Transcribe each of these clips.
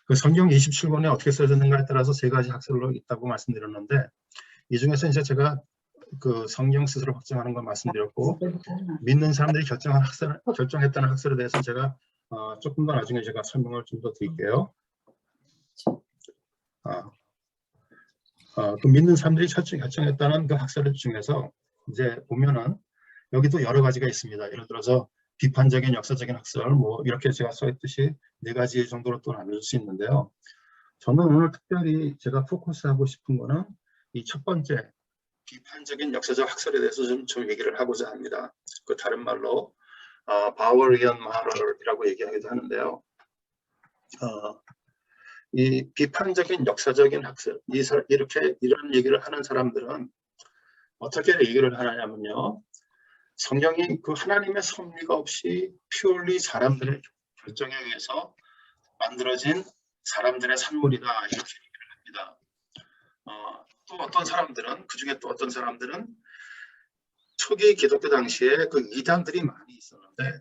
그 성경 27권에 어떻게 써졌는가에 따라서 세 가지 학설로 있다고 말씀드렸는데, 이 중에서 이제 제가 그 성경 스스로 확정하는 걸 말씀드렸고, 믿는 사람들이 결정했다는 학설에 대해서 제가 조금 더 나중에 제가 설명을 좀 더 드릴게요. 그 믿는 사람들이 결정했다는 그 학설 중에서 이제 보면은 여기도 여러 가지가 있습니다. 예를 들어서 비판적인 역사적인 학설, 뭐 이렇게 제가 써있듯이 네 가지 정도로 또 나눌 수 있는데요. 저는 오늘 특별히 제가 포커스하고 싶은 거는 이 첫 번째 비판적인 역사적 학설에 대해서 좀 얘기를 하고자 합니다. 그 다른 말로 바워리언 마럴이라고 얘기하기도 하는데요. 이 비판적인 역사적인 학설, 이런 얘기를 하는 사람들은 어떻게 얘기를 하냐면요. 성경이 그 하나님의 섭리가 없이 퓨얼리 사람들의 결정에 의해서 만들어진 사람들의 산물이다, 이렇게 얘기를 합니다. 또 어떤 사람들은, 그 중에 또 어떤 사람들은 초기 기독교 당시에 그 이단들이 많이 있었는데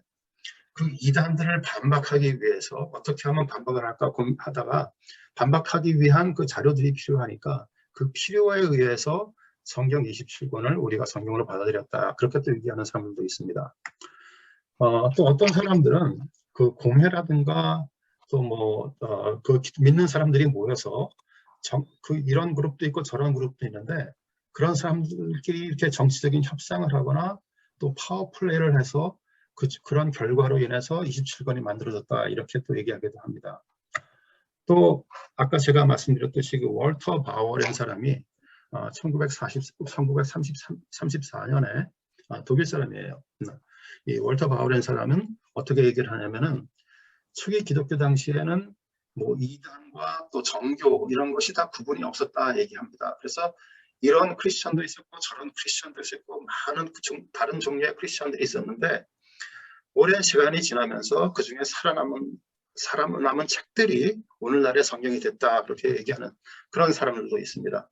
그 이단들을 반박하기 위해서 어떻게 하면 반박을 할까 고민하다가 반박하기 위한 그 자료들이 필요하니까 그 필요에 의해서 성경 27권을 우리가 성경으로 받아들였다. 그렇게 또 얘기하는 사람들도 있습니다. 또 어떤 사람들은 그 공회라든가 또 뭐 그 믿는 사람들이 모여서 이런 그룹도 있고 저런 그룹도 있는데 그런 사람들끼리 이렇게 정치적인 협상을 하거나 또 파워플레이를 해서 그런 결과로 인해서 27권이 만들어졌다, 이렇게 또 얘기하기도 합니다. 또 아까 제가 말씀드렸듯이 그 월터 바워라는 사람이 1934년에 독일 사람이에요. 이 월터 바워라는 사람은 어떻게 얘기를 하냐면은 초기 기독교 당시에는 뭐 이단과 또 정교 이런 것이 다 구분이 없었다 얘기합니다. 그래서 이런 크리스천도 있었고 저런 크리스천도 있었고 많은 다른 종류의 크리스천들이 있었는데 오랜 시간이 지나면서 그 중에 살아남은 책들이 오늘날의 성경이 됐다, 그렇게 얘기하는 그런 사람들도 있습니다.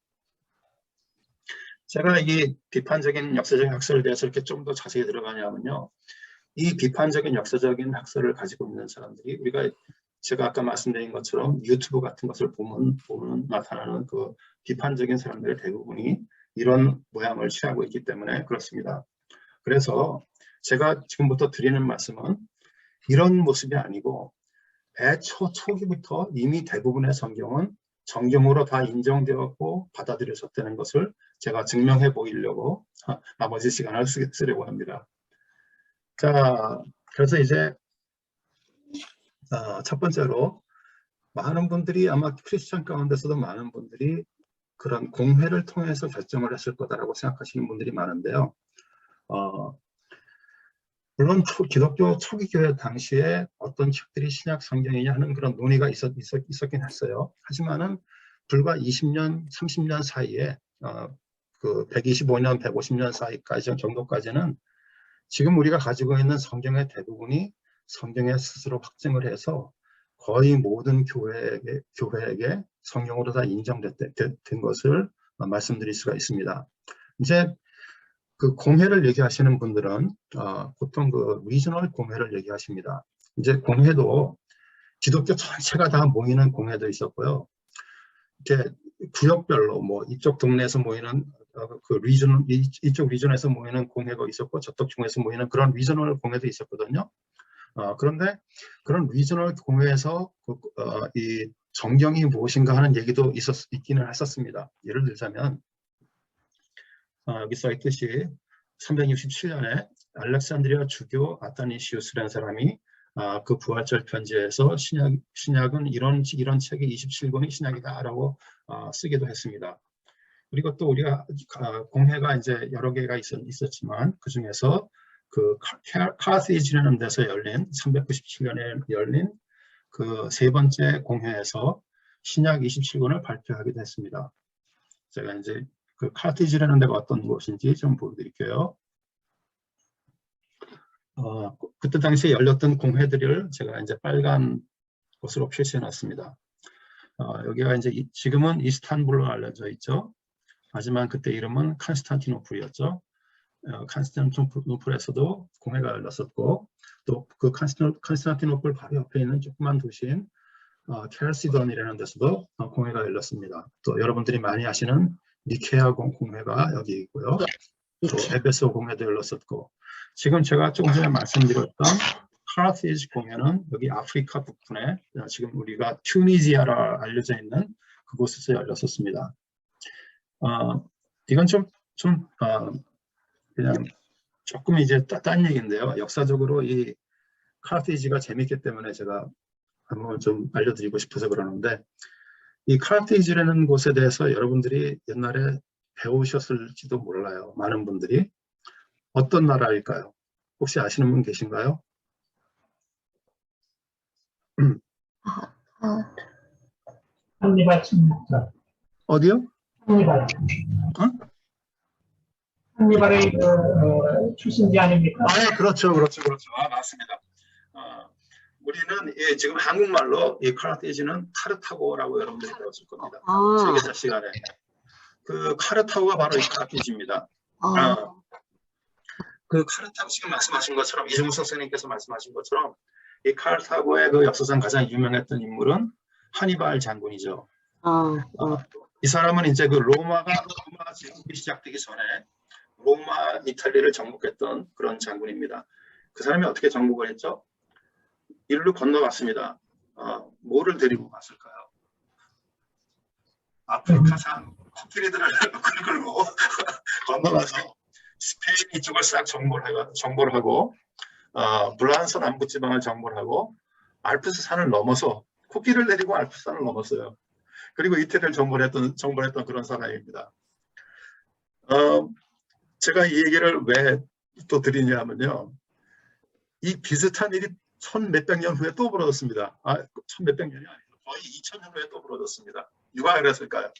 제가 이 비판적인 역사적인 학설에 대해서 이렇게 좀 더 자세히 들어가냐면요. 이 비판적인 역사적인 학설을 가지고 있는 사람들이 제가 아까 말씀드린 것처럼 유튜브 같은 것을 보면 나타나는 그 비판적인 사람들의 대부분이 이런 모양을 취하고 있기 때문에 그렇습니다. 그래서 제가 지금부터 드리는 말씀은 이런 모습이 아니고 초기부터 이미 대부분의 성경은 정경으로 다 인정되었고 받아들여졌다는 것을 제가 증명해 보이려고 나머지 시간을 쓰려고 합니다. 자, 그래서 이제 첫 번째로 많은 분들이 아마 크리스천 가운데서도 많은 분들이 그런 공회를 통해서 결정을 했을 거다라고 생각하시는 분들이 많은데요. 물론 기독교 초기 교회 당시에 어떤 책들이 신약 성경이냐 하는 그런 논의가 있었긴 했어요. 하지만은 불과 20년, 30년 사이에 그 125년, 150년 사이까지 정도까지는 지금 우리가 가지고 있는 성경의 대부분이 성경에 스스로 확증을 해서 거의 모든 교회에게 성경으로 다 인정된 것을 말씀드릴 수가 있습니다. 이제 그 공회를 얘기하시는 분들은 보통 그 리저널 공회를 얘기하십니다. 이제 공회도 기독교 전체가 다 모이는 공회도 있었고요. 이렇게 구역별로 뭐 이쪽 동네에서 모이는 그 이쪽 리전에서 모이는 공회가 있었고 저쪽 중에서 모이는 그런 리저널 공회도 있었거든요. 그런데 그런 리저널 공회에서 이 정경이 무엇인가 하는 얘기도 있기는 했었습니다. 예를 들자면 여기 써있듯이 367년에 알렉산드리아 주교 아타니시우스라는 사람이 그 부활절 편지에서 신약은 이런 책이 27권이 신약이다라고 쓰기도 했습니다. 그리고 또 우리가 공회가 이제 여러 개가 있었지만 그 중에서 그 카르티지라는 데서 열린 397년에 열린 그 세 번째 공회에서 신약 27권을 발표하기도 했습니다. 제가 이제 그 카르티지라는 데가 어떤 곳인지 좀 보여드릴게요. 그때 당시에 열렸던 공회들을 제가 이제 빨간 것으로 표시해 놨습니다. 여기가 이제 지금은 이스탄불로 알려져 있죠. 하지만 그때 이름은 콘스탄티노플이었죠. 콘스탄티노플에서도 공회가 열렸었고 또 그 콘스탄티노플 바로 옆에 있는 조그만 도시인 켈시던이라는 데서도 공회가 열렸습니다. 또 여러분들이 많이 아시는 니케아 공회가 여기 있고요. 또 에베소 공회도 열렸었고, 지금 제가 조금 전에 말씀드렸던 카르티지 공회는 여기 아프리카 북부에 지금 우리가 튜니지아라 알려져 있는 그곳에서 열렸었습니다. 이건 그냥 조금 이제 딴 얘기인데요. 역사적으로 이 카르티지가 재밌기 때문에 제가 한번 좀 알려드리고 싶어서 그러는데, 이 카르티지라는 곳에 대해서 여러분들이 옛날에 배우셨을지도 몰라요. 많은 분들이. 어떤 나라일까요? 혹시 아시는 분 계신가요? 한니발 침략자. 어디요? 한니발. 한니발의 출신지 아닙니까? 그렇죠. 맞습니다. 우리는 지금 한국말로 이 카르티지는 카르타고라고 여러분들이 배웠을 겁니다. 세계사 시간에. 그 카르타고가 바로 이 카르티지입니다. 그 카르타고 지금 말씀하신 것처럼, 이종우 선생님께서 말씀하신 것처럼 이 카르타고의 그 역사상 가장 유명했던 인물은 하니발 장군이죠. 이 사람은 이제 그 로마 제국이 시작되기 전에 로마 이탈리아를 정복했던 그런 장군입니다. 그 사람이 어떻게 정복을 했죠? 일로 건너갔습니다. 뭐를 데리고 갔을까요? 아프리카산 코끼리들을 끌고 건너가서 스페인 이쪽을 싹 정보를 하고 브란스 남부지방을 정보를 하고 알프스 산을 넘어서 코끼리를 데리고 알프스 산을 넘었어요. 그리고 이태리를 정보를 했던 그런 사람입니다. 제가 이 얘기를 왜 또 드리냐면요. 이 비슷한 일이 천몇백 년 후에 또 벌어졌습니다. 천몇백 년이 아니고 거의 2000년 후에 또 벌어졌습니다. 누가 그랬을까요?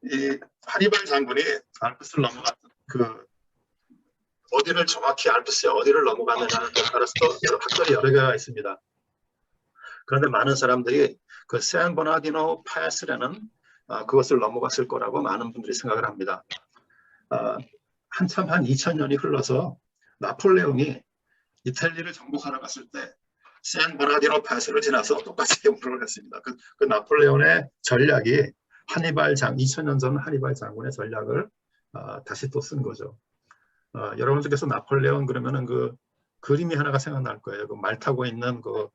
이 하니발 장군이 알프스를 넘어갔던 어디를 정확히 알프스에 어디를 넘어갔느냐에 따라서 학설이 여러 개가 있습니다. 그런데 많은 사람들이 그 샌버나디노 패스라는 그것을 넘어갔을 거라고 많은 분들이 생각을 합니다. 한참 한 2000년이 흘러서 나폴레옹이 이탈리아를 정복하러 갔을 때 샌버나디노 패스를 지나서 똑같이 영토를 했습니다. 그 나폴레옹의 전략이 2000년 전 하니발 장군의 전략을 다시 또 쓴 거죠. 여러분들께서 나폴레옹 그러면은 그 그림이 하나가 생각날 거예요. 그 말 타고 있는 그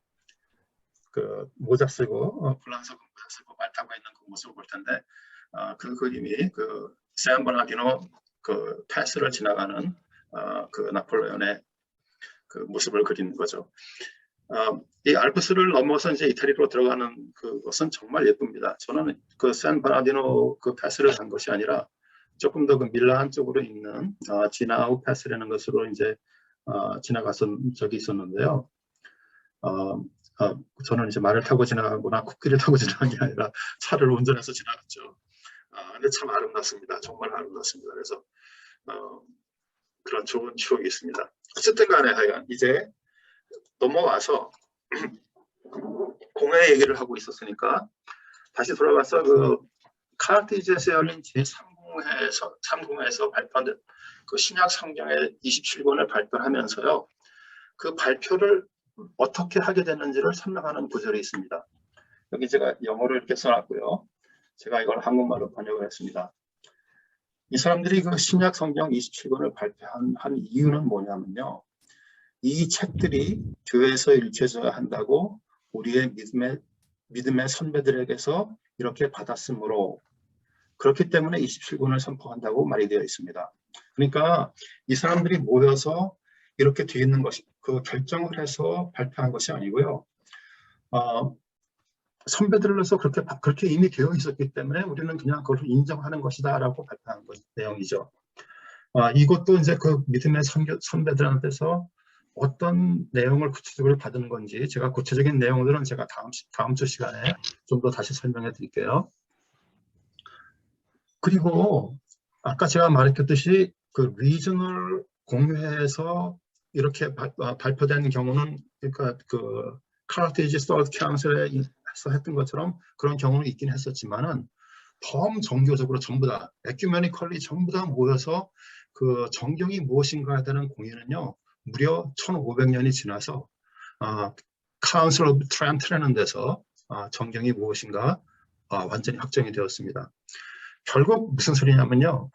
모자 쓰고 블랑서 모자 쓰고 말 타고 있는 그 모습을 볼 텐데, 그 그림이 그 샌버나디노 그 패스를 지나가는 그 나폴레옹의 그 모습을 그리는 거죠. 이 알프스를 넘어서 이제 이태리로 들어가는 그것은 정말 예쁩니다. 저는 그 샌버나디노 그 패스를 간 것이 아니라 조금 더 그 밀란 쪽으로 있는 지나우 패스라는 것으로 이제 지나갔던 적이 있었는데요. 저는 이제 말을 타고 지나가거나 코끼리를 타고 지나간 게 아니라 차를 운전해서 지나갔죠. 근데 참 아름답습니다. 정말 아름답습니다. 그래서 그런 좋은 추억이 있습니다. 어쨌든 간에 하여간 이제 넘어와서 공회 얘기를 하고 있었으니까 다시 돌아가서 그 카르티지에서 열린 제3공회에서 발표한 그 신약 성경의 27권을 발표하면서요. 그 발표를 어떻게 하게 되는지를 설명하는 구절이 있습니다. 여기 제가 영어로 이렇게 써놨고요. 제가 이걸 한국말로 번역을 했습니다. 이 사람들이 그 신약 성경 27권을 발표한 이유는 뭐냐면요. 이 책들이 교회에서 읽혀져야 한다고 우리의 믿음의 선배들에게서 이렇게 받았으므로, 그렇기 때문에 27권을 선포한다고 말이 되어 있습니다. 그러니까 이 사람들이 모여서 이렇게 되어 있는 것이 그 결정을 해서 발표한 것이 아니고요. 선배들로서 그렇게 이미 되어 있었기 때문에 우리는 그냥 그걸 인정하는 것이다라고 발표한 내용이죠. 이것도 이제 그 믿음의 선배들한테서 어떤 내용을 구체적으로 받은 건지, 제가 구체적인 내용들은 제가 다음 주 시간에 좀 더 다시 설명해 드릴게요. 그리고 아까 제가 말했듯이 그 리저널 공회에서 이렇게 발표된 경우는, 그러니까 그 카르티지 스터디 카운슬에서 했던 것처럼 그런 경우는 있긴 했었지만은 범종교적으로 전부 다 에큐메니컬리 전부 다 모여서 그 정경이 무엇인가에 대한 공의는요 무려 1500년이 지나서 Council of Trent라는 데서 정경이 무엇인가 완전히 확정이 되었습니다. 결국 무슨 소리냐면요.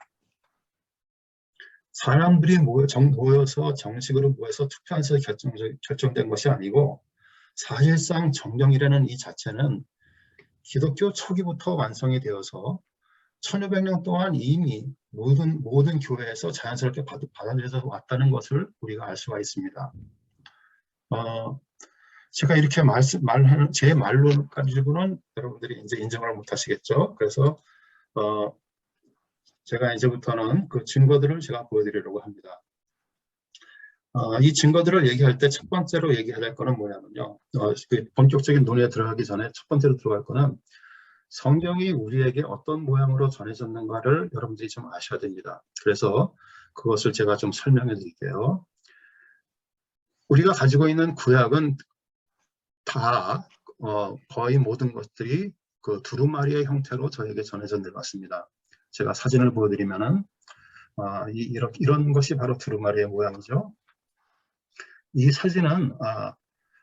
사람들이 모여서 정식으로 모여서 투표해서 결정된 것이 아니고 사실상 정경이라는 이 자체는 기독교 초기부터 완성이 되어서 1500년 동안 이미 모든 교회에서 자연스럽게 받아들여서 왔다는 것을 우리가 알 수가 있습니다. 제가 이렇게 말하는 제 말로 가지고는 여러분들이 이제 인정을 못 하시겠죠. 그래서 제가 이제부터는 그 증거들을 제가 보여드리려고 합니다. 이 증거들을 얘기할 때 첫 번째로 얘기해야 될 거는 뭐냐면요. 그 본격적인 논의에 들어가기 전에 첫 번째로 들어갈 거는 성경이 우리에게 어떤 모양으로 전해졌는가를 여러분들이 좀 아셔야 됩니다. 그래서 그것을 제가 좀 설명해 드릴게요. 우리가 가지고 있는 구약은 다 거의 모든 것들이 그 두루마리의 형태로 저에게 전해져 내려왔습니다. 제가 사진을 보여드리면은 이런 것이 바로 두루마리의 모양이죠. 이 사진은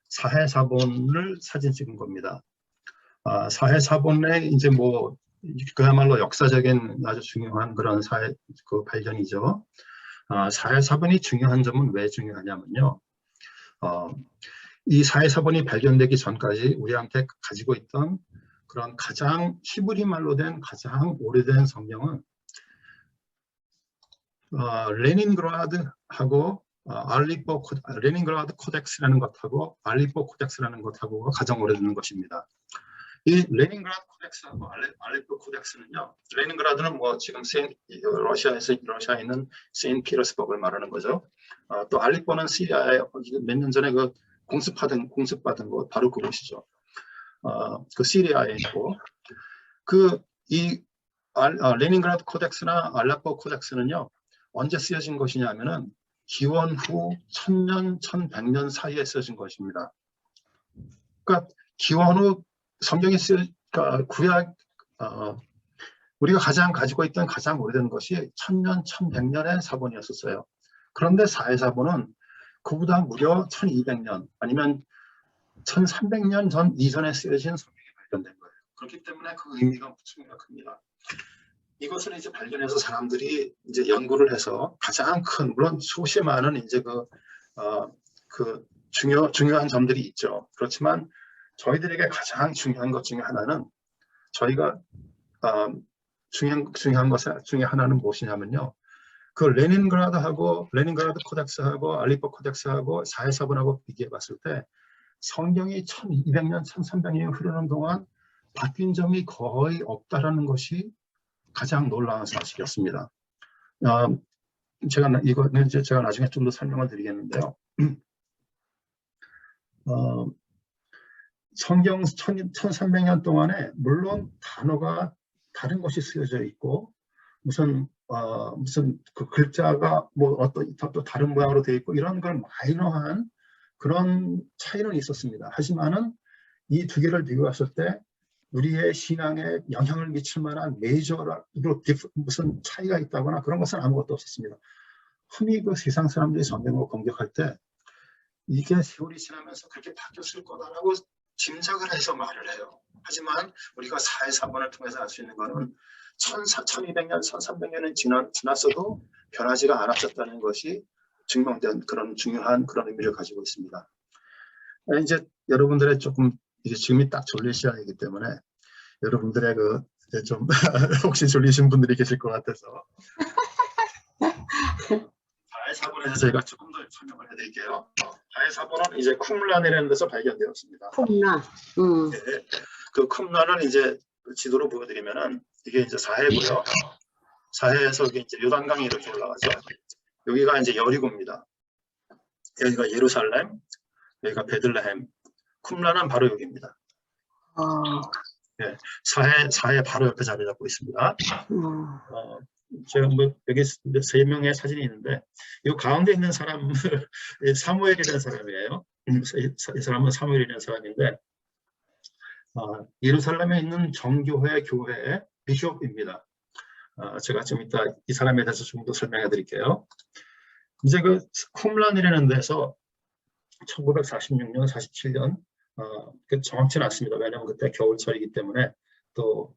사해사본을 사진 찍은 겁니다. 사해사본에 이제 뭐 그야말로 역사적인 아주 중요한 그런 그 발견이죠. 사해사본이 중요한 점은 왜 중요하냐면요. 이 사해사본이 발견되기 전까지 우리한테 가지고 있던 그런 가장 히브리 말로 된 가장 오래된 성경은 레닌그라드하고 레닌그라드 코덱스라는 것하고 알리포 코덱스라는 것하고 가장 오래된 것입니다. 이 레닌그라드 코덱스하고 알리포 코덱스는요. 레닌그라드는 뭐 지금 러시아에 있는 세인트 피터스버그를 말하는 거죠. 또 알리포는 시리아에 몇 년 전에 그 공습받은 것 바로 그곳이죠. 그 시리아에 있고 이 레닌그라드 코덱스나 알레포 코덱스는요. 언제 쓰여진 것이냐면은 기원 후 1000년, 1100년 사이에 쓰여진 것입니다. 그러니까 기원 후 성경이 구약 우리가 가지고 있던 가장 오래된 것이 1000년, 1100년의 사본이었었어요. 그런데 사해사본은 그보다 무려 1200년 아니면 1300년 전 이전에 쓰여진 성경이 발견된 거예요. 그렇기 때문에 그 의미가 무척이나 큽니다. 이것을 이제 발견해서 사람들이 이제 연구를 해서 가장 큰, 물론 수십 많은 이제 중요한 점들이 있죠. 그렇지만 저희들에게 가장 중요한 것 중에 하나는 저희가 중요한 것 중에 하나는 무엇이냐면요. 그 레닌그라드 코덱스하고 알리포 코덱스하고 사해사본하고 비교해 봤을 때 성경이 1200년, 1300년이 흐르는 동안 바뀐 점이 거의 없다라는 것이 가장 놀라운 사실이었습니다. 이거는 이제 제가 나중에 좀 더 설명을 드리겠는데요. 성경 1300년 동안에 물론 단어가 다른 것이 쓰여져 있고 무슨 그 글자가 뭐 어떤 또 다른 모양으로 되어 있고 이런 걸 마이너한 그런 차이는 있었습니다. 하지만은 이 두 개를 비교했을 때 우리의 신앙에 영향을 미칠 만한 메이저로 무슨 차이가 있다거나 그런 것은 아무것도 없었습니다. 흔히 그 세상 사람들이 성경을 공격할 때 이게 세월이 지나면서 그렇게 바뀌었을 거다라고 짐작을 해서 말을 해요. 하지만 우리가 사해사본을 통해서 알 수 있는 것은 1200년, 1300년이 지났어도 변하지가 않았었다는 것이 증명된 그런 중요한 그런 의미를 가지고 있습니다. 이제 여러분들의 조금 이제 지금이 딱 졸릴 시간이기 때문에 여러분들의 이제 좀 혹시 졸리신 분들이 계실 것 같아서 사해사본에서 저희가 조금 더 설명을 해드릴게요. 사해사본은 이제 쿰란이라는 데서 발견되었습니다. 쿰란. 네, 그 쿰란을 이제 지도로 보여드리면은 이게 이제 사해고요. 사해에서 이게 이제 요단강이 이렇게 올라가죠. 여기가 이제 여리고입니다. 여기가 예루살렘, 여기가 베들레헴. 쿰란은 바로 여기입니다. 네, 사해 바로 옆에 자리 잡고 있습니다. 제가 뭐 여기 3명의 사진이 있는데 이 가운데 있는 사람은 사무엘이라는 사람이에요. 이 사람은 사무엘이라는 사람인데 예루살렘에 있는 정교회 교회의 비숍입니다. 제가 좀 이따 이 사람에 대해서 좀 더 설명해 드릴게요. 이제 그 쿰란이라는 데서 1946년, 47년 정확치는 않습니다. 왜냐하면 그때 겨울철이기 때문에 또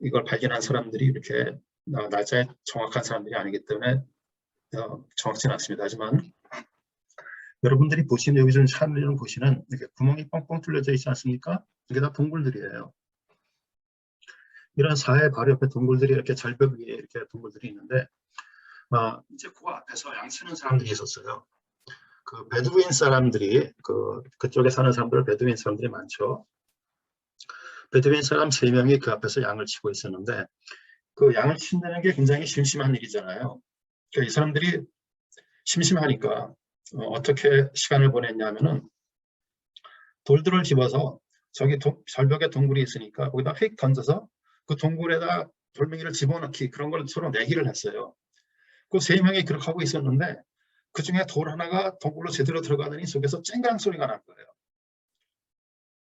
이걸 발견한 사람들이 이렇게 날짜에 정확한 사람들이 아니기 때문에 정확치는 않습니다. 하지만 여러분들이 보시는 여기 좀 사람들이 보시는 이렇게 구멍이 뻥뻥 뚫려져 있지 않습니까? 이게 다 동굴들이에요. 이런 사해 바로 옆에 동굴들이 이렇게 절벽 위에 이렇게 동굴들이 있는데 이제 그 앞에서 양치는 사람들이 있었어요. 그 베두인 사람들이 그쪽에 사는 사람들 베두인 사람들이 많죠. 베두인 사람 3명이 그 앞에서 양을 치고 있었는데 그 양을 친다는 게 굉장히 심심한 일이잖아요. 그러니까 이 사람들이 심심하니까 어떻게 시간을 보냈냐면은 돌들을 집어서 저기 절벽에 동굴이 있으니까 거기다 휙 던져서 그 동굴에다 돌멩이를 집어넣기 그런 걸 서로 내기를 했어요. 그 3명이 그렇게 하고 있었는데 그 중에 돌 하나가 동굴로 제대로 들어가더니 속에서 쨍그랑 소리가 난 거예요.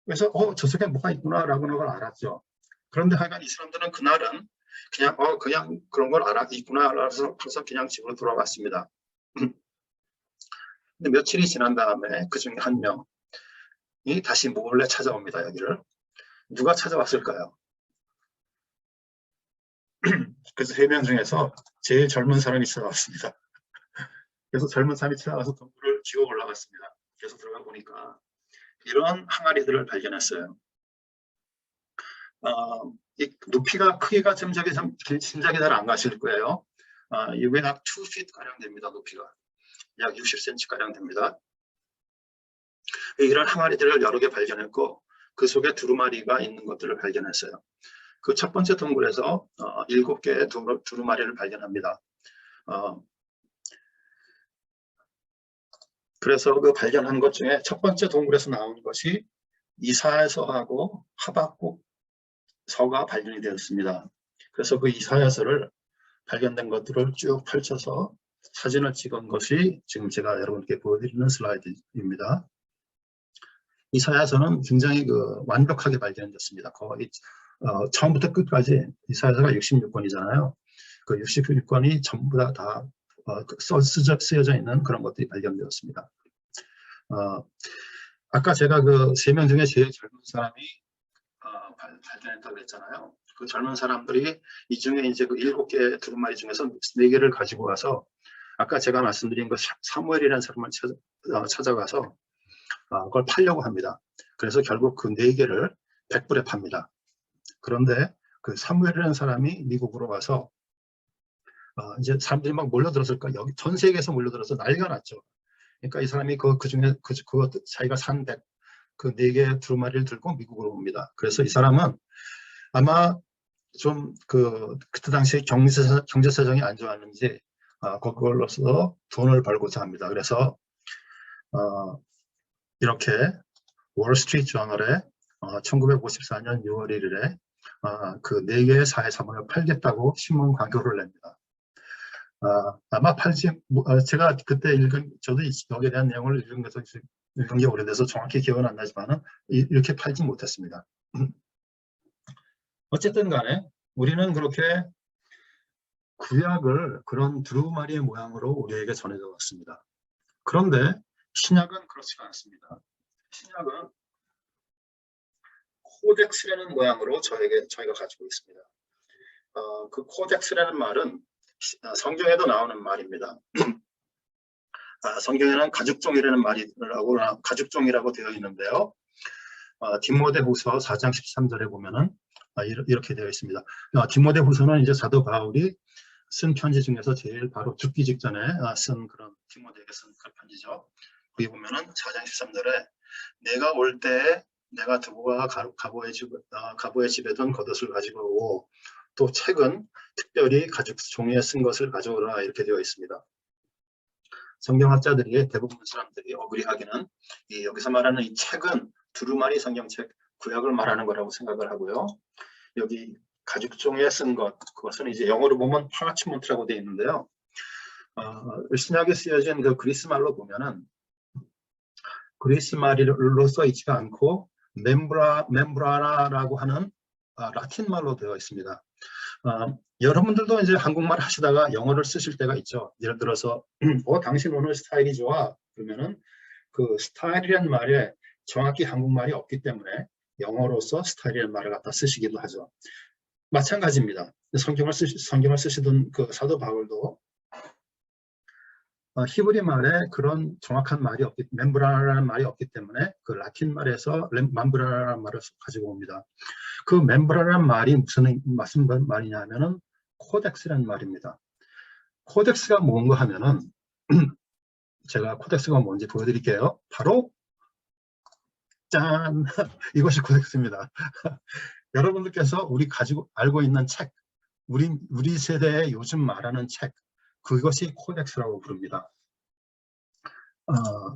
그래서 저 속에 뭐가 있구나라고 하는 걸 알았죠. 그런데 하여간 이 사람들은 그날은 그냥 그런 걸 있구나 알아서 그냥 집으로 돌아갔습니다. 근데 며칠이 지난 다음에 그 중에 한 명이 다시 몰래 찾아옵니다. 여기를. 누가 찾아왔을까요? 그래서 3명 중에서 제일 젊은 사람이 찾아왔습니다. 그래서 젊은 사람이 찾아와서 동굴을 기어 올라갔습니다. 그래서 들어가 보니까 이런 항아리들을 발견했어요. 이 높이가 크기가 짐작이 잘 안 가실 거예요. 이게 약 2feet 가량 됩니다. 높이가 약 60cm 가량 됩니다. 이런 항아리들을 여러 개 발견했고 그 속에 두루마리가 있는 것들을 발견했어요. 그 첫 번째 동굴에서 7개의 두루마리를 발견합니다. 그래서 그 발견한 것 중에 첫 번째 동굴에서 나온 것이 이사야서하고 하박국서가 발견이 되었습니다. 그래서 그 이사야서를 발견된 것들을 쭉 펼쳐서 사진을 찍은 것이 지금 제가 여러분께 보여드리는 슬라이드입니다. 이사야서는 굉장히 완벽하게 발견됐습니다. 거의 처음부터 끝까지 이사야서가 66권이잖아요. 그 66권이 전부 다 쓰여져 있는 그런 것들이 발견되었습니다. 아까 제가 그 3명 중에 제일 젊은 사람이 발견했다고 했잖아요. 그 젊은 사람들이 이 중에 이제 그 7개의 두루마리 중에서 4개를 가지고 와서 아까 제가 말씀드린 그 사무엘이라는 사람을 찾아가서 그걸 팔려고 합니다. 그래서 결국 그 4개를 100불에 팝니다. 그런데 그 사무엘이라는 사람이 미국으로 와서 이제 사람들이 막 몰려들었을까 여기 전 세계에서 몰려들어서 난리가 났죠. 그러니까 이 사람이 그 중에 그거 자기가 산 그 4개 두루마리를 들고 미국으로 옵니다. 그래서 이 사람은 아마 좀 그때 당시에 경제 사정이 안 좋았는지 그걸로서 돈을 벌고자 합니다. 그래서 이렇게 월스트리트 저널에 1954년 6월 1일에 그 4개의 사회사문을 팔겠다고 신문 광고를 냅니다. 아마 제가 그때 저도 여기에 대한 내용을 읽은 게 오래돼서 정확히 기억은 안 나지만 이렇게 팔지 못했습니다. 어쨌든 간에 우리는 그렇게 구약을 그런 두루마리의 모양으로 우리에게 전해져 왔습니다. 그런데 신약은 그렇지가 않습니다. 신약은 코덱스라는 모양으로 저희가 가지고 있습니다. 그 코덱스라는 말은 성경에도 나오는 말입니다. 성경에는 가죽종이라고 되어 있는데요. 디모데후서 4장 13절에 보면은 이렇게 되어 있습니다. 디모데후서는 이제 사도 바울이 쓴 편지 중에서 제일 바로 죽기 직전에 쓴 그런 디모데에게 쓴 그런 편지죠. 거기 보면은 4장 13절에 내가 올 때에 내가 두부와 가보의 집에던 겉옷을 가지고 오고 또 책은 특별히 가죽 종이에 쓴 것을 가져오라 이렇게 되어 있습니다. 성경학자들이 대부분 사람들이 어그리하기는 여기서 말하는 이 책은 두루마리 성경책 구약을 말하는 거라고 생각을 하고요. 여기 가죽종이에 쓴 것 그것은 이제 영어로 보면 파라치먼트라고 되어 있는데요. 신약에 쓰여진 그 그리스 말로 보면은 그리스 말로 써 있지가 않고 멤브라나라고 하는 라틴 말로 되어 있습니다. 여러분들도 이제 한국말 하시다가 영어를 쓰실 때가 있죠. 예를 들어서 당신 오늘 스타일이 좋아. 그러면은 그 스타일이란 말에 정확히 한국말이 없기 때문에 영어로서 스타일이라는 말을 갖다 쓰시기도 하죠. 마찬가지입니다. 성경을 쓰시던 그 사도 바울도 히브리 말에 그런 정확한 말이 멤브라라는 말이 없기 때문에 그 라틴 말에서 맘브라라는 말을 가지고 옵니다. 그 멤브라라는 말이 무슨 말이냐면은 코덱스라는 말입니다. 코덱스가 뭔가 하면은 제가 코덱스가 뭔지 보여드릴게요. 바로 짠! 이것이 코덱스입니다. 여러분들께서 우리 알고 있는 책, 우리 세대에 요즘 말하는 책, 그것이 코덱스라고 부릅니다.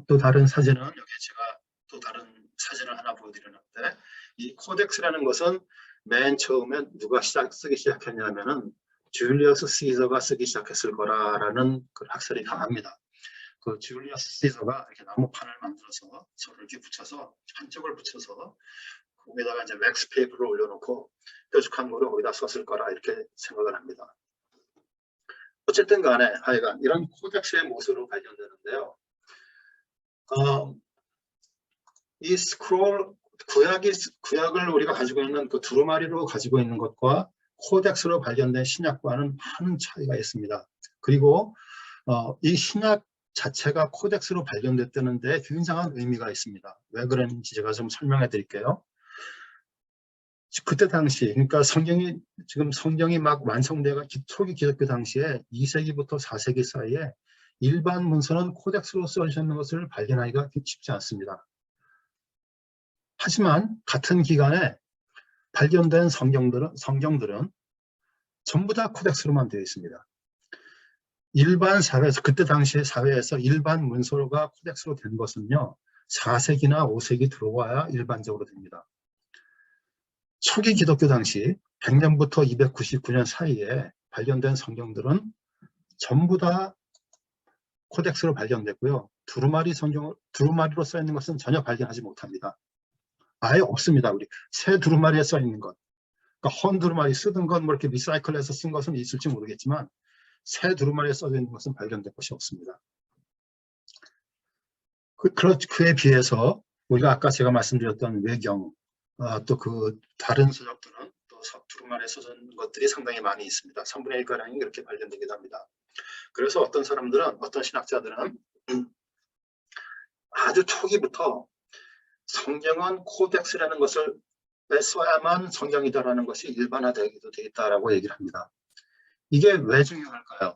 또 다른 사진은 여기 제가 또 다른 사진을 하나 보여드렸는데 이 코덱스라는 것은 맨 처음에 누가 쓰기 시작했냐면은 줄리어스 시저가 쓰기 시작했을 거라는 그 학설이 강합니다. 그 줄리어스 시저가 이렇게 나무판을 만들어서 서로 이렇게 붙여서 한쪽을 붙여서 거기다가 이제 왁스 페이퍼를 올려놓고 뾰족한 거를 거기다 썼을 거라 이렇게 생각을 합니다. 어쨌든 간에 하여간 이런 코덱스의 모습으로 발견되는데요. 이 스크롤 구약을 우리가 가지고 있는 그 두루마리로 가지고 있는 것과 코덱스로 발견된 신약과는 많은 차이가 있습니다. 그리고 이 신약 자체가 코덱스로 발견됐다는데 굉장한 의미가 있습니다. 왜 그랬는지 제가 좀 설명해 드릴게요. 그때 당시, 그러니까 성경이 막 완성되가 초기 기독교 당시에 2세기부터 4세기 사이에 일반 문서는 코덱스로 써져 있는 것을 발견하기가 쉽지 않습니다. 하지만 같은 기간에 발견된 성경들은 전부 다 코덱스로만 되어 있습니다. 일반 사회에서, 그때 당시의 사회에서 일반 문서가 코덱스로 된 것은요, 4세기나 5세기 들어와야 일반적으로 됩니다. 초기 기독교 당시 100년부터 299년 사이에 발견된 성경들은 전부 다 코덱스로 발견됐고요. 두루마리로 써 있는 것은 전혀 발견하지 못합니다. 아예 없습니다. 우리 새 두루마리에 써 있는 것. 그러니까 헌 두루마리 쓰던 건 뭐 이렇게 리사이클해서 쓴 것은 있을지 모르겠지만 새 두루마리에 써 있는 것은 발견된 것이 없습니다. 그에 비해서 우리가 아까 제가 말씀드렸던 외경, 또 그 다른 서적들은 또 두루마리에 써진 것들이 상당히 많이 있습니다. 3분의 1가량이 그렇게 발견되기도 합니다. 그래서 어떤 신학자들은 아주 초기부터 성경은 코덱스라는 것을 써야만 성경이다라는 것이 일반화되기도 되겠다라고 얘기를 합니다. 이게 왜 중요할까요?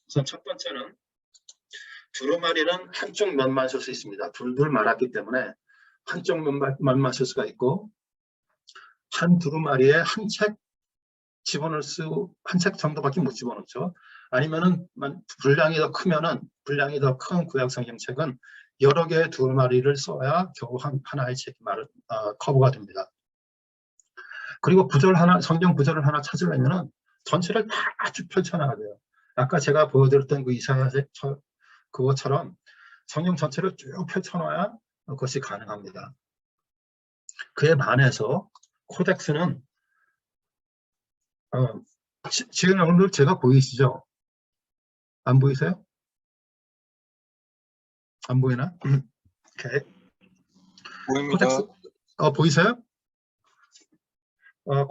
우선 첫 번째는 두루마리는 한쪽 면만 쓸 수 있습니다. 둘둘 말았기 때문에 한쪽 면만 쓸 수가 있고 한 두루마리에 한 책 정도밖에 못 집어넣죠. 아니면은 분량이 더 큰 구약 성경책은 여러 개의 두루마리를 써야 겨우 하나의 책이 커버가 됩니다. 그리고 성경 구절을 하나 찾으려면은 전체를 다 쭉 펼쳐놔야 돼요. 아까 제가 보여드렸던 그 이사야책 그것처럼 성경 전체를 쭉 펼쳐놔야 그것이 가능합니다. 그에 반해서 코덱스는 지금 여러분들 제가 보이시죠? 안 보이세요? 안 보이나? 오케이. 보입니다. 코덱스, 보이세요?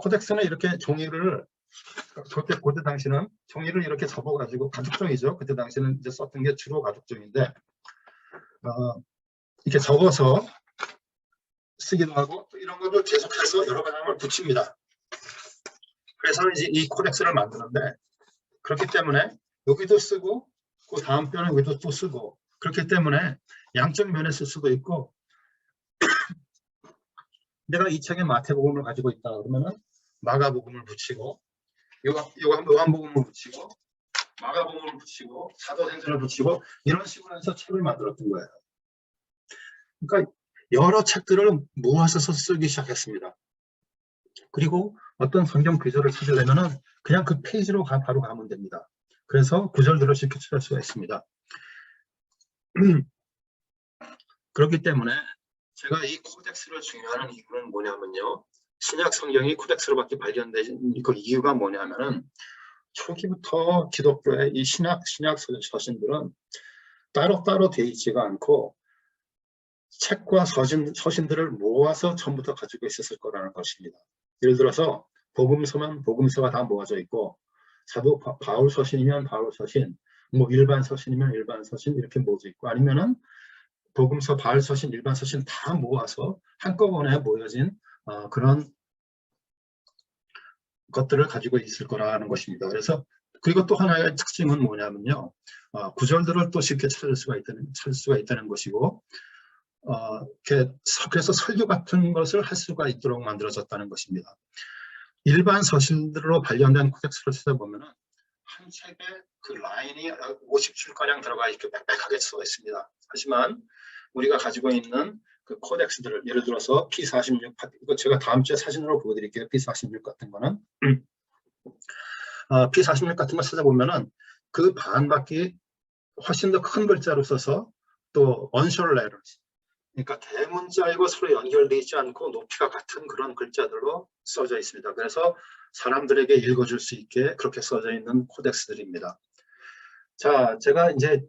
코덱스는 이렇게 종이를 그때 당시는 종이를 이렇게 접어가지고 가죽종이죠. 그때 당시는 이제 썼던 게 주로 가죽종인데 이렇게 접어서 쓰기도 하고 또 이런 것도 계속해서 여러 가지를 붙입니다. 그래서 이제 이 코덱스를 만드는데 그렇기 때문에 여기도 쓰고 그 다음 편은 여기도 또 쓰고 그렇기 때문에 양쪽 면에 쓸 수도 있고 내가 이 책에 마태복음을 가지고 있다 그러면은 마가복음을 붙이고 요한복음을 붙이고 마가복음을 붙이고 사도행전을 붙이고 이런 식으로 해서 책을 만들었던 거예요. 그러니까 여러 책들을 모아서 쓰기 시작했습니다. 그리고 어떤 성경 구절을 찾으려면은 그냥 그 페이지로 바로 가면 됩니다. 그래서 구절들을 쉽게 찾을 수가 있습니다. 그렇기 때문에 제가 이 코덱스를 중요하는 이유는 뭐냐면요. 신약 성경이 코덱스로밖에 발견된 그 이유가 뭐냐면은 초기부터 기독교의 이 신약 서신들은 따로따로 되어 있지가 않고 책과 서신들을 모아서 처음부터 가지고 있었을 거라는 것입니다. 예를 들어서 복음서면 복음서가 다 모아져 있고 사도 바울 서신이면 바울 서신, 뭐 일반 서신이면 일반 서신 이렇게 모아져 있고 아니면은 복음서, 바울 서신, 일반 서신 다 모아서 한꺼번에 모여진 그런 것들을 가지고 있을 거라는 것입니다. 그래서 그리고 또 하나의 특징은 뭐냐면요, 구절들을 또 쉽게 찾을 수가 있다는 것이고, 그래서 설교 같은 것을 할 수가 있도록 만들어졌다는 것입니다. 일반 서신들로 발견된 코덱스를 찾아보면은 한 책에 그 라인이 50줄가량 들어가 이렇게 빽빽하게 써 있습니다. 하지만 우리가 가지고 있는 그 코덱스들을 예를 들어서 P46, 이거 제가 다음 주에 사진으로 보여드릴게요. P46 같은 거는 P46 같은 거 찾아보면은 그 반밖에 훨씬 더 큰 글자로 써서 또 unsure letters, 그러니까 대문자이고 서로 연결되지 않고 높이가 같은 그런 글자들로 써져 있습니다. 그래서 사람들에게 읽어줄 수 있게 그렇게 써져 있는 코덱스들입니다. 자, 제가 이제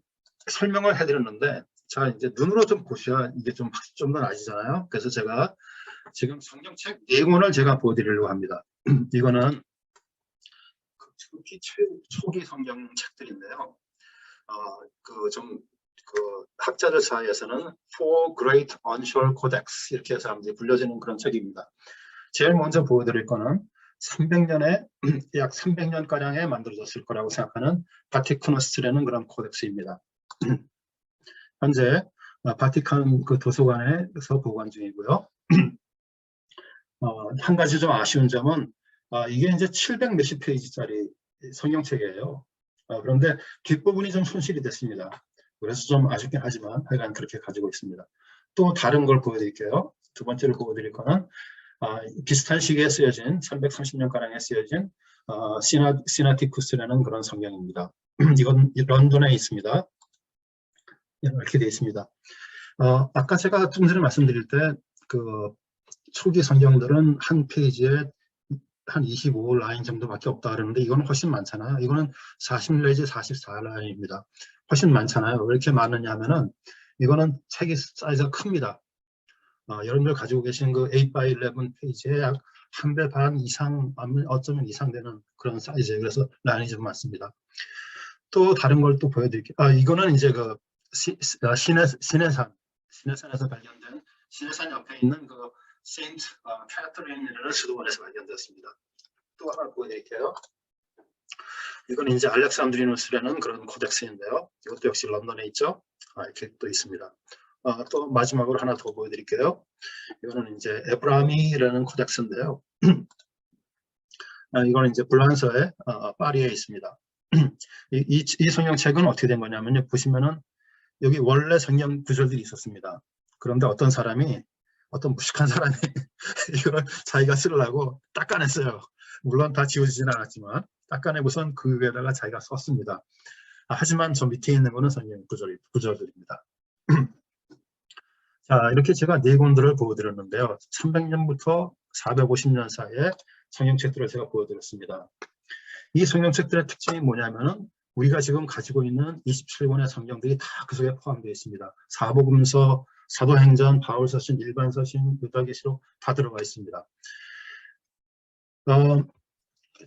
설명을 해드렸는데, 자, 이제 눈으로 좀 보셔야 이게 좀 더 나아지잖아요. 그래서 제가 지금 성경책 4권을 제가 보여드리려고 합니다. 이거는 초기 성경책들인데요. 그 학자들 사이에서는 Four Great Unsure Codex 이렇게 사람들이 불려지는 그런 책입니다. 제일 먼저 보여드릴 거는 300년에 약 300년가량에 만들어졌을 거라고 생각하는 바티쿠너스라는 그런 코덱스입니다. 현재 바티칸 그 도서관에서 보관 중이고요. 한 가지 좀 아쉬운 점은 이게 이제 700 몇십 페이지짜리 성경책이에요. 그런데 뒷부분이 좀 손실이 됐습니다. 그래서 좀 아쉽긴 하지만 하여간 그렇게 가지고 있습니다. 또 다른 걸 보여드릴게요. 두 번째로 보여드릴 거는 비슷한 시기에 쓰여진 330년가량에 쓰여진 시나티쿠스라는 그런 성경입니다. 이건 런던에 있습니다. 이렇게 되어 있습니다. 아까 제가 좀 전에 말씀드릴 때 그 초기 성경들은 한 페이지에 한 25라인 정도밖에 없다 그러는데 이거는 훨씬 많잖아요. 이거는 40 내지 44라인입니다. 훨씬 많잖아요. 왜 이렇게 많으냐 하면은 이거는 책이 사이즈가 큽니다. 여러분들 가지고 계신 그 8x11 페이지에 약 1배 반 이상, 어쩌면 이상 되는 그런 사이즈예요. 그래서 라인이 좀 많습니다. 또 다른 걸 또 보여드릴게요. 이거는 이제 그 시내산에서 발견된 시내산 옆에 있는 그 세인트 캐터린이라는 수도원에서 발견되었습니다. 또 하나 보여드릴게요. 이건 이제 알렉산드리누스라는 그런 코덱스인데요. 이것도 역시 런던에 있죠. 이렇게 또 있습니다. 또 마지막으로 하나 더 보여드릴게요. 이거는 이제 에브라미라는 코덱스인데요. 이거는 이제 불란서의 파리에 있습니다. 이 성경책은 어떻게 된 거냐면요. 보시면은 여기 원래 성경 구절들이 있었습니다. 그런데 어떤 무식한 사람이 이걸 자기가 쓰려고 닦아냈어요. 물론 다 지워지진 않았지만 닦아내고선 그 위에다가 자기가 썼습니다. 하지만 저 밑에 있는 거는 성경 구절들입니다. 자, 이렇게 제가 4권들을 보여드렸는데요. 300년부터 450년 사이에 성경책들을 제가 보여드렸습니다. 이 성경책들의 특징이 뭐냐면은 우리가 지금 가지고 있는 27권의 성경들이 다 그 속에 포함되어 있습니다. 사복음서, 사도행전, 바울서신, 일반서신, 유다계시록 다 들어가 있습니다.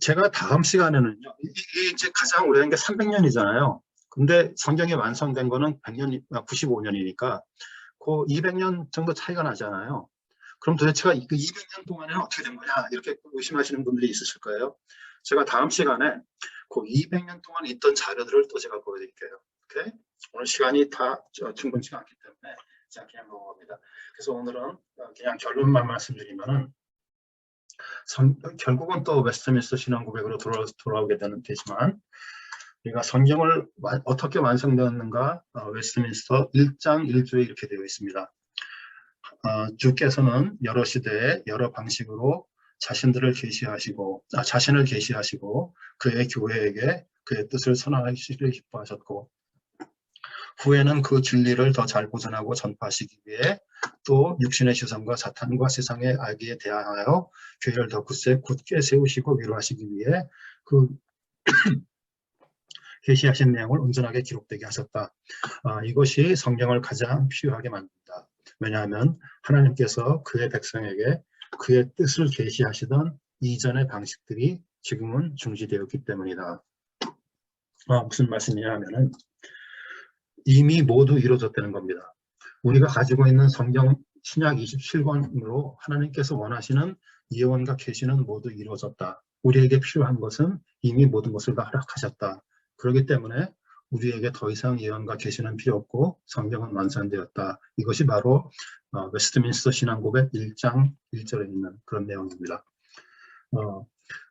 제가 다음 시간에는요, 이게 이제 가장 오래된 게 300년이잖아요. 근데 성경이 완성된 거는 95년이니까 그 200년 정도 차이가 나잖아요. 그럼 도대체가 그 200년 동안에는 어떻게 된 거냐 이렇게 의심하시는 분들이 있으실 거예요. 제가 다음 시간에 그 200년 동안 있던 자료들을 또 제가 보여드릴게요. 오케이? 오늘 시간이 다 충분치 않기 때문에 제가 그냥 넘어갑니다. 그래서 오늘은 그냥 결론만 말씀드리면은 결국은 또 웨스트민스터 신앙고백으로 돌아오게 되지만 우리가 성경을 어떻게 완성되었는가 웨스트민스터 1장 1조에 이렇게 되어 있습니다. 주께서는 여러 시대에 여러 방식으로 자신을 계시하시고 그의 교회에게 그의 뜻을 선언하시기를 기뻐하셨고 후에는 그 진리를 더 잘 보존하고 전파하시기 위해 또 육신의 시선과 사탄과 세상의 악에 대하여 교회를 더 굳게 세우시고 위로하시기 위해 그 계시하신 내용을 온전하게 기록되게 하셨다. 이것이 성경을 가장 필요하게 만든다. 왜냐하면 하나님께서 그의 백성에게 그의 뜻을 계시하시던 이전의 방식들이 지금은 중지되었기 때문이다. 무슨 말씀이냐 하면은 이미 모두 이루어졌다는 겁니다. 우리가 가지고 있는 성경 신약 27권으로 하나님께서 원하시는 예언과 계시는 모두 이루어졌다. 우리에게 필요한 것은 이미 모든 것을 다 허락하셨다. 그렇기 때문에 우리에게 더 이상 예언과 계시는 필요 없고 성경은 완성되었다. 이것이 바로 웨스트민스터 신앙고백 1장 1절에 있는 그런 내용입니다.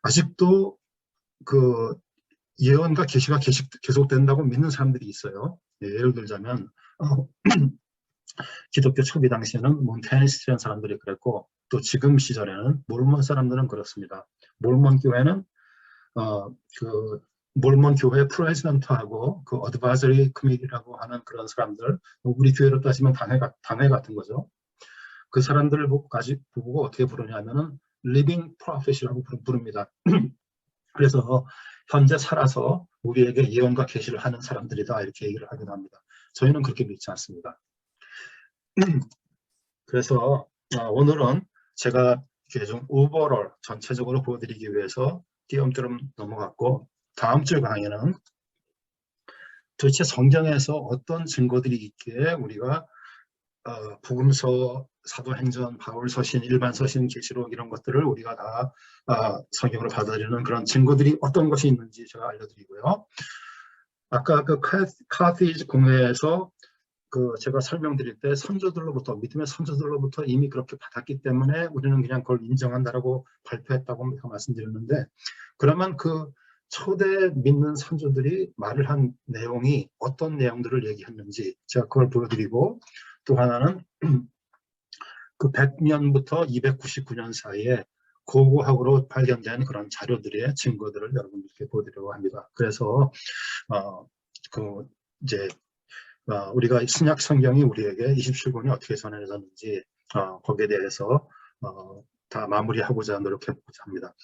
아직도 그 예언과 계시가 계속된다고 믿는 사람들이 있어요. 예를 들자면 기독교 초기 당시에는 몬테니스트라는 사람들이 그랬고 또 지금 시절에는 몰몬 사람들은 그렇습니다. 몰몬 교회는 그 몰몬 교회 프레지던트하고 그 어드바이저리 커미티라고 하는 그런 사람들, 우리 교회로 따지면 당회 같은 거죠. 그 사람들을 보고 어떻게 부르냐면은 living prophet이라고 부릅니다. 그래서 현재 살아서 우리에게 예언과 계시를 하는 사람들이다 이렇게 얘기를 하기도 합니다. 저희는 그렇게 믿지 않습니다. 그래서 오늘은 제가 좀 오버롤 전체적으로 보여드리기 위해서 띄엄띄엄 넘어갔고 다음 주 강의는 도대체 성경에서 어떤 증거들이 있기에 우리가 복음서, 사도행전, 바울서신, 일반서신, 계시록 이런 것들을 우리가 다 성경으로 받아들이는 그런 증거들이 어떤 것이 있는지 제가 알려드리고요. 아까 그 카티지 공회에서 그 제가 설명드릴 때 선조들로부터 믿음의 선조들로부터 이미 그렇게 받았기 때문에 우리는 그냥 그걸 인정한다라고 발표했다고 말씀드렸는데 그러면 그 초대 믿는 선조들이 말을 한 내용이 어떤 내용들을 얘기했는지 제가 그걸 보여드리고 또 하나는 그 100년부터 299년 사이에 고고학으로 발견된 그런 자료들의 증거들을 여러분들께 보여드리려고 합니다. 그래서 우리가 신약 성경이 우리에게 27권이 어떻게 전해졌는지 거기에 대해서 다 마무리하고자 노력해보고자 합니다.